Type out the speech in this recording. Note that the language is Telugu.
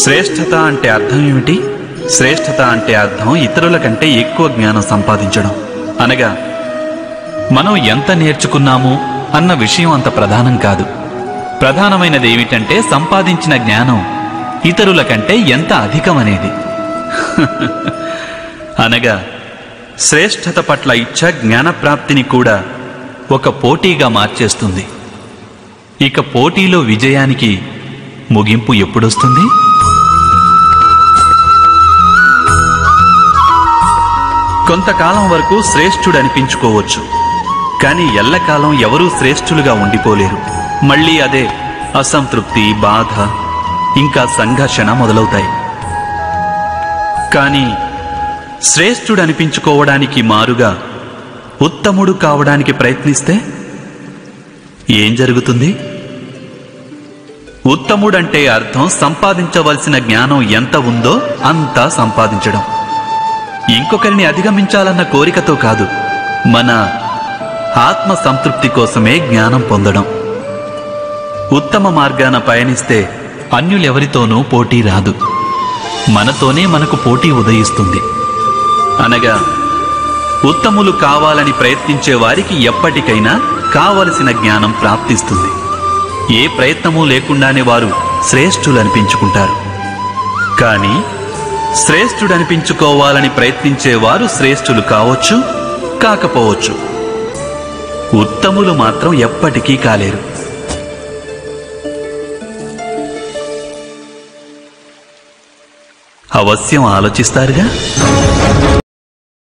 శ్రేష్ఠత అంటే అర్థం ఏమిటి? శ్రేష్ఠత అంటే అర్థం ఇతరుల కంటే ఎక్కువ జ్ఞానం సంపాదించడం. అనగా మనం ఎంత నేర్చుకున్నాము అన్న విషయం అంత ప్రధానం కాదు. ప్రధానమైనది ఏమిటంటే సంపాదించిన జ్ఞానం ఇతరుల కంటే ఎంత అధికమనేది. అనగా శ్రేష్ఠత పట్ల ఇచ్చ జ్ఞానప్రాప్తిని కూడా ఒక పోటీగా మార్చేస్తుంది. ఇక పోటీలో విజయానికి ముగింపు ఎప్పుడొస్తుంది? కొంతకాలం వరకు శ్రేష్ఠుడనిపించుకోవచ్చు, కానీ ఎల్లకాలం ఎవరూ శ్రేష్ఠులుగా ఉండిపోలేరు. మళ్ళీ అదే అసంతృప్తి, బాధ, ఇంకా సంఘర్షణ మొదలవుతాయి. కానీ శ్రేష్ఠుడనిపించుకోవడానికి మారుగా ఉత్తముడు కావడానికి ప్రయత్నిస్తే ఏం జరుగుతుంది? ఉత్తముడంటే అర్థం సంపాదించవలసిన జ్ఞానం ఎంత ఉందో అంతా సంపాదించడం. ఇంకొకరిని అధిగమించాలన్న కోరికతో కాదు, మన ఆత్మ సంతృప్తి కోసమే జ్ఞానం పొందడం. ఉత్తమ మార్గాన పయనిస్తే అన్యులెవరితోనూ పోటీ రాదు, మనతోనే మనకు పోటీ ఉదయిస్తుంది. అనగా ఉత్తములు కావాలని ప్రయత్నించే వారికి ఎప్పటికైనా కావలసిన జ్ఞానం ప్రాప్తిస్తుంది. ఏ ప్రయత్నమూ లేకుండానే వారు శ్రేష్ఠులనిపించుకుంటారు. కానీ శ్రేష్ఠుడనిపించుకోవాలని ప్రయత్నించేవారు శ్రేష్ఠులు కావచ్చు, కాకపోవచ్చు. ఉత్తములు మాత్రం ఎప్పటికీ కాలేరు. అవశ్యం ఆలోచిస్తారుగా.